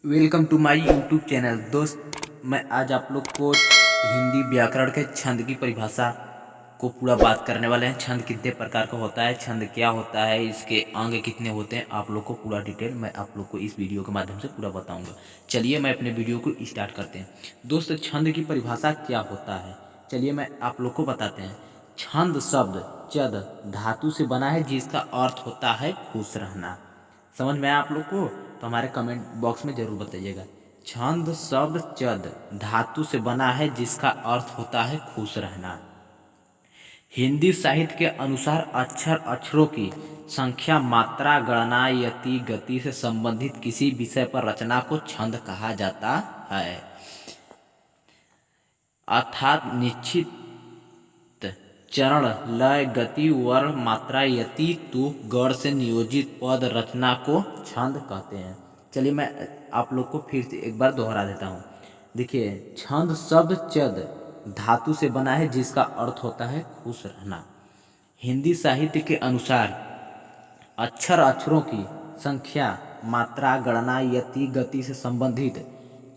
Welcome to my YouTube channel. दोस्त, मैं आज आप लोग को हिंदी व्याकरण के छंद की परिभाषा को पूरा बात करने वाले हैं। छंद कितने प्रकार का होता है, छंद क्या होता है, इसके अंग कितने होते हैं, आप लोग को पूरा डिटेल मैं आप लोग को इस वीडियो के माध्यम से पूरा बताऊंगा। चलिए मैं अपने वीडियो को स्टार्ट करते हैं। दोस्त, छंद की परिभाषा क्या होता है, चलिए मैं आप लोग को बताते हैं। छंद शब्द चद धातु से बना है जिसका अर्थ होता है खुश रहना। समझ में आया आप लोग को? तो हमारे कमेंट बॉक्स में जरूर बताइएगा। छंद शब्द चद धातु से बना है जिसका अर्थ होता है खुश रहना। हिंदी साहित्य के अनुसार अक्षर अक्षरों की संख्या, मात्रा, गणना, यति, गति से संबंधित किसी विषय पर रचना को छंद कहा जाता है। अर्थात निश्चित चरण, लय, गति, वर्ण, मात्रा, यति, तुक, गढ़ से नियोजित पद रचना को छंद कहते हैं। चलिए मैं आप लोग को फिर से एक बार दोहरा देता हूँ। देखिए, छंद शब्द चद धातु से बना है जिसका अर्थ होता है खुश रहना। हिंदी साहित्य के अनुसार अक्षर अक्षरों की संख्या, मात्रा, गणना, यति, गति से संबंधित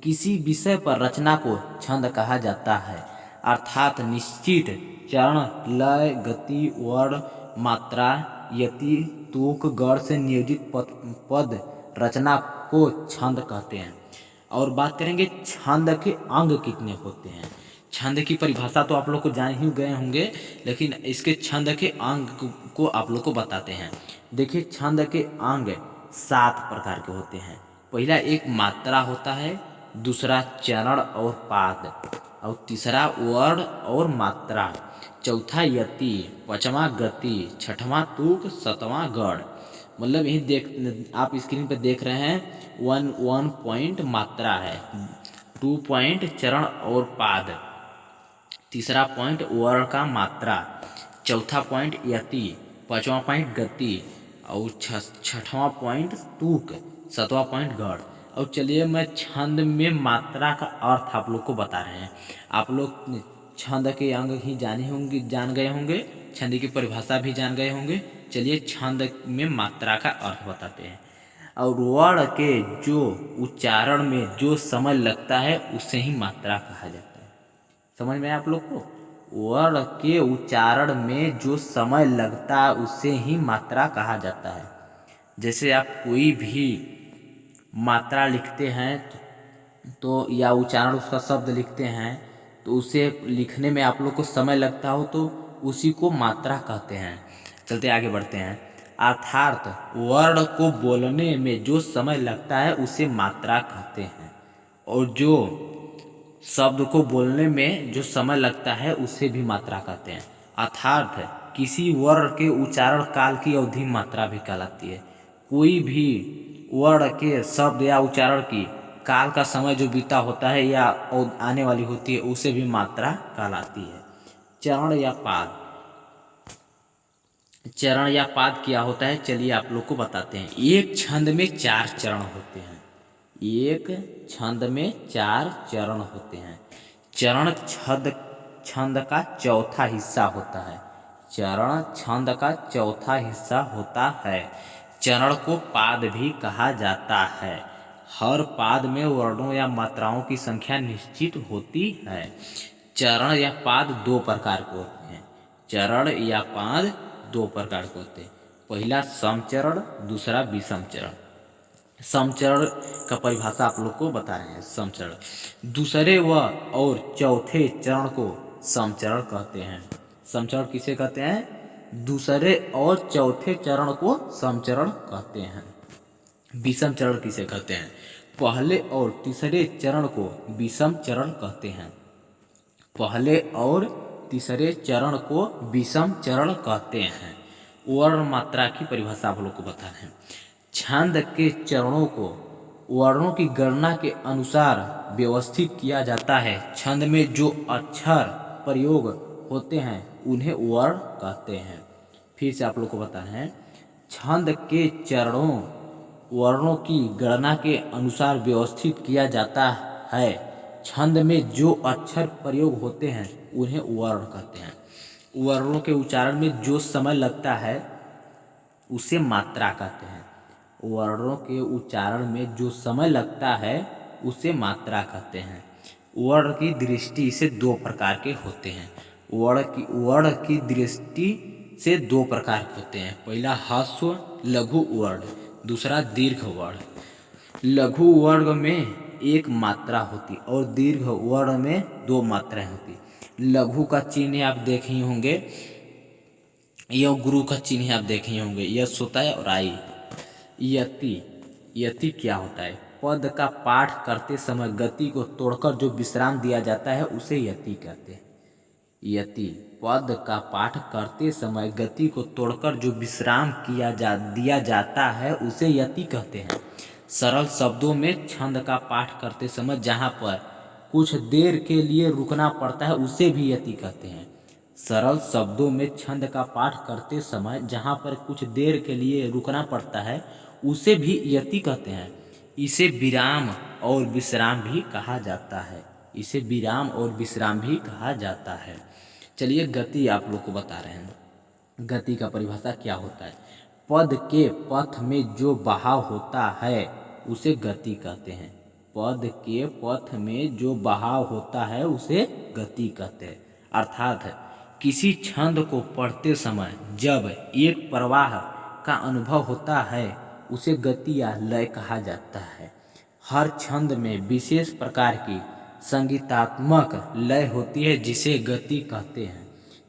किसी विषय पर रचना को छंद कहा जाता है। अर्थात निश्चित चरण, लय, गति, वर्ण, मात्रा, यति, तुक, गढ़ से नियोजित पद रचना को छंद कहते हैं। और बात करेंगे छंद के अंग कितने होते हैं। छंद की परिभाषा तो आप लोग को जान ही गए होंगे, लेकिन इसके छंद के अंग को आप लोग को बताते हैं। देखिए, छंद के अंग 7 प्रकार के होते हैं। पहला एक मात्रा होता है, दूसरा चरण और पाद, और तीसरा वर्ण और मात्रा, चौथा यति, पांचवा गति, छठवां तुक, सातवां गढ़। मतलब यही देख आप स्क्रीन पर देख रहे हैं, 1 पॉइंट मात्रा है, 2 पॉइंट चरण और पाद, तीसरा पॉइंट वर्ण का मात्रा, चौथा पॉइंट यति, पांचवा पॉइंट गति, और छठवां पॉइंट तुक, सातवां पॉइंट गढ़। और चलिए मैं छंद में मात्रा का अर्थ आप लोग को बता रहे हैं। आप लोग छंद के अंग ही जान गए होंगे, छंद की परिभाषा भी जान गए होंगे। चलिए छंद में मात्रा का अर्थ बताते हैं। और वर्ण के जो उच्चारण में जो समय लगता है उसे ही मात्रा कहा जाता है। समझ में आया आप लोग को? वर्ण के उच्चारण में जो समय लगता है उसे ही मात्रा कहा जाता है। जैसे आप कोई भी मात्रा लिखते हैं तो या उच्चारण उसका शब्द लिखते हैं तो उसे लिखने में आप लोग को समय लगता हो तो उसी को मात्रा कहते हैं। चलते आगे बढ़ते हैं। अर्थात वर्ण को बोलने में जो समय लगता है उसे मात्रा कहते हैं, और जो शब्द को बोलने में जो समय लगता है उसे भी मात्रा कहते हैं। अर्थात किसी वर्ण के उच्चारण काल की अवधि मात्रा भी कहलाती है। कोई भी वर्ण के शब्द या उच्चारण की काल का समय जो बीता होता है या आने वाली होती है उसे भी मात्रा कहलाती है। चरण या पाद, चरण या पाद क्या होता है चलिए आप लोग को बताते हैं। एक छंद में 4 चरण होते हैं। एक छंद में 4 चरण होते हैं। चरण छंद का चौथा हिस्सा होता है। चरण छंद का चौथा हिस्सा होता है। चरण को पाद भी कहा जाता है। हर पाद में वर्णों या मात्राओं की संख्या निश्चित होती है। चरण या पाद 2 प्रकार के होते हैं। चरण या पाद 2 प्रकार के होते हैं। पहला समचरण, दूसरा विषम चरण। समचरण का परिभाषा आप लोग को बता रहे हैं। समचरण दूसरे व और चौथे चरण को समचरण कहते हैं। समचरण किसे कहते हैं? दूसरे और चौथे चरण को समचरण कहते हैं। विषम चरण किसे कहते हैं? पहले और तीसरे चरण को विषम चरण कहते हैं। पहले और तीसरे चरण को विषम चरण कहते हैं। वर्ण मात्रा की परिभाषा आप लोग को बता रहे हैं। छंद के चरणों को वर्णों की गणना के अनुसार व्यवस्थित किया जाता है। छंद में जो अक्षर प्रयोग होते हैं उन्हें वर्ण कहते हैं। फिर से आप लोग को बता रहे हैं, छंद के चरणों वर्णों की गणना के अनुसार व्यवस्थित किया जाता है। छंद में जो अक्षर प्रयोग होते हैं उन्हें वर्ण कहते हैं। वर्णों के उच्चारण में जो समय लगता है उसे मात्रा कहते हैं। वर्णों के उच्चारण में जो समय लगता है उसे मात्रा कहते हैं। वर्ण की दृष्टि से दो प्रकार के होते हैं। वर्ण की दृष्टि से दो प्रकार के होते हैं। पहला ह्रस्व लघु वर्ण, दूसरा दीर्घ वर्ण। लघु वर्ण में एक मात्रा होती और दीर्घ वर्ण में दो मात्राएं होती। लघु का चिन्ह आप देखे ही होंगे, यह गुरु का चिन्ह आप देखे ही होंगे, यश होता है और आई। यति, यति क्या होता है? पद का पाठ करते समय गति को तोड़कर जो विश्राम दिया जाता है उसे यति कहते हैं। यति, पद का पाठ करते समय गति को तोड़कर जो विश्राम दिया जाता है उसे यति कहते हैं। सरल शब्दों में छंद का पाठ करते समय जहाँ पर कुछ देर के लिए रुकना पड़ता है उसे भी यति कहते हैं। सरल शब्दों में छंद का पाठ करते समय जहाँ पर कुछ देर के लिए रुकना पड़ता है उसे भी यति कहते हैं। इसे विराम और विश्राम भी कहा जाता है। इसे विराम और विश्राम भी कहा जाता है। चलिए गति आप लोग को बता रहे हैं। गति का परिभाषा क्या होता है? पद के पथ में जो बहाव होता है उसे गति कहते हैं। पद के पथ में जो बहाव होता है उसे गति कहते हैं। अर्थात किसी छंद को पढ़ते समय जब एक प्रवाह का अनुभव होता है उसे गति या लय कहा जाता है। हर छंद में विशेष प्रकार की संगीतात्मक लय होती है जिसे गति कहते हैं।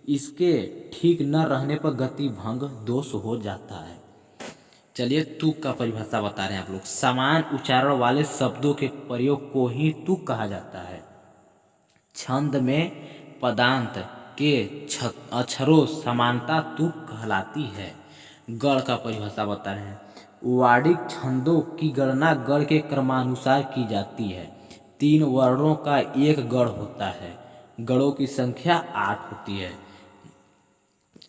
इसके ठीक न रहने पर गति भंग दोष हो जाता है। चलिए तुक का परिभाषा बता रहे हैं आप लोग। समान उच्चारण वाले शब्दों के प्रयोग को ही तुक कहा जाता है। छंद में पदांत के अक्षरों समानता तुक कहलाती है। गढ़ का परिभाषा बता रहे हैं। वार्णिक छंदों की गणना गढ़ के क्रमानुसार की जाती है। 3 वर्णों का एक गढ़ होता है। गढ़ों की संख्या 8 होती है।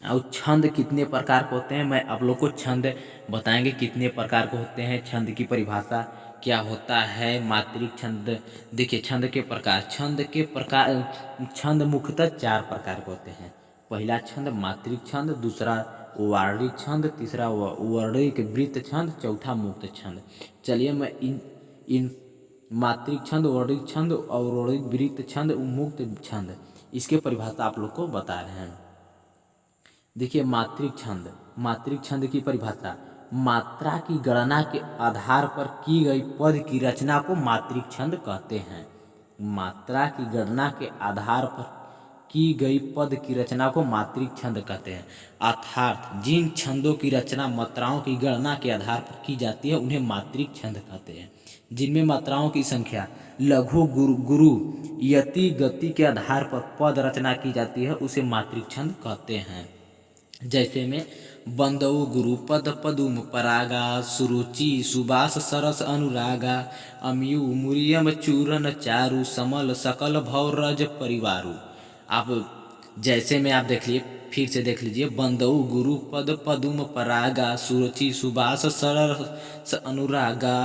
और छंद कितने प्रकार के होते हैं, मैं आप लोग को छंद बताएंगे कितने प्रकार के होते हैं। छंद की परिभाषा क्या होता है। मात्रिक छंद, देखिए छंद के प्रकार, छंद मुख्यतः 4 प्रकार के होते हैं। पहला छंद मात्रिक छंद, दूसरा वार्णिक छंद, तीसरा वर्णिक वृत्त छंद, चौथा मुक्त छंद। चलिए मैं इन मात्रिक छंद, वर्णिक छंद और वर्णिक वृत्त छंद, मुक्त छंद, इसके परिभाषा आप लोग को बता रहे हैं। देखिए मात्रिक छंद की परिभाषा, मात्रा की गणना के आधार पर की गई पद की रचना को मात्रिक छंद कहते हैं। मात्रा की गणना के आधार पर की गई पद की रचना को मात्रिक छंद कहते हैं। अर्थात जिन छंदों की रचना मात्राओं की गणना के आधार पर की जाती है उन्हें मात्रिक छंद कहते हैं। जिनमें मात्राओं की संख्या लघु, गुरु, यति, गति के आधार पर पद रचना की जाती है उसे मात्रिक छंद कहते हैं। जैसे में बंदऊ गुरु, पद पदुम परागा, सुरुचि सुबास सरस अनुरागा, अम्यु मुरियम चूरन चारु, समल सकल भौरज परिवारु। आप जैसे में आप देख लिए, फिर से देख लीजिए। बंदऊ गुरु, पद पदुम परागा, सुरुचि सुबास सरस अनुरागा,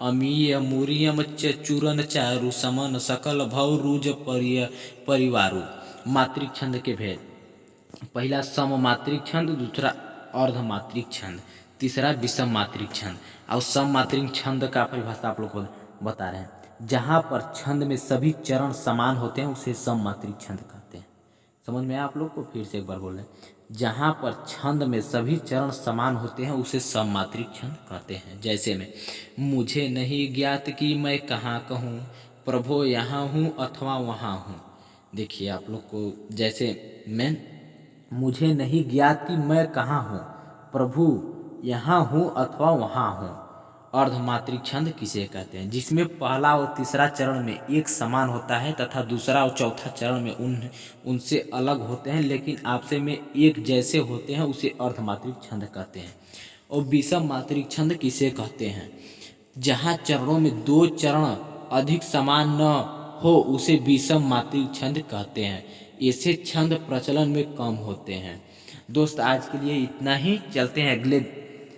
अमीय मुरियम चूरन चारु, समन सकल भौरुज परिवारु। मात्रिक छंद के भेद, पहला सम मात्रिक छंद, दूसरा अर्ध मात्रिक छंद, तीसरा विषम मात्रिक छंद। और सम मात्रिक छंद का परिभाषा आप लोग को बता रहे हैं। जहाँ पर छंद में सभी चरण समान होते हैं उसे सम मात्रिक छंद कहते हैं। समझ में आप लोग को? फिर से एक बार बोल रहे हैं। जहाँ पर छंद में सभी चरण समान होते हैं उसे सम मात्रिक छंद कहते हैं। जैसे में मुझे नहीं ज्ञात कि मैं कहाँ कहूँ, प्रभो यहाँ हूँ अथवा वहाँ हूँ। देखिए आप लोग को, जैसे मैं मुझे नहीं ज्ञात कि मैं कहाँ हूँ, प्रभु यहाँ हूँ अथवा वहाँ हूँ। अर्धमात्रिक छंद किसे कहते हैं? जिसमें पहला और तीसरा चरण में एक समान होता है तथा दूसरा और चौथा चरण में उनसे अलग होते हैं लेकिन आपसे में एक जैसे होते हैं, उसे अर्धमात्रिक छंद कहते हैं। और विषम मात्रिक छंद किसे कहते हैं? जहाँ चरणों में 2 चरण अधिक समान न हो उसे विषम मात्रिक छंद कहते हैं। ऐसे छंद प्रचलन में कम होते हैं। दोस्त आज के लिए इतना ही। चलते हैं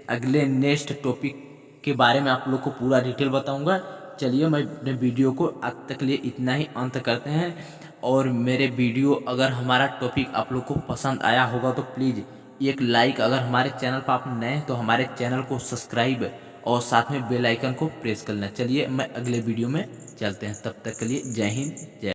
अगले नेक्स्ट टॉपिक के बारे में आप लोग को पूरा डिटेल बताऊंगा। चलिए मैं अपने वीडियो को अब तक लिए इतना ही अंत करते हैं। और मेरे वीडियो अगर हमारा टॉपिक आप लोग को पसंद आया होगा तो प्लीज़ एक लाइक, अगर हमारे चैनल पर आप नए हैं तो हमारे चैनल को सब्सक्राइब और साथ में बेल आइकन को प्रेस कर लेना। चलिए मैं अगले वीडियो में चलते हैं, तब तक के लिए जय हिंद जय।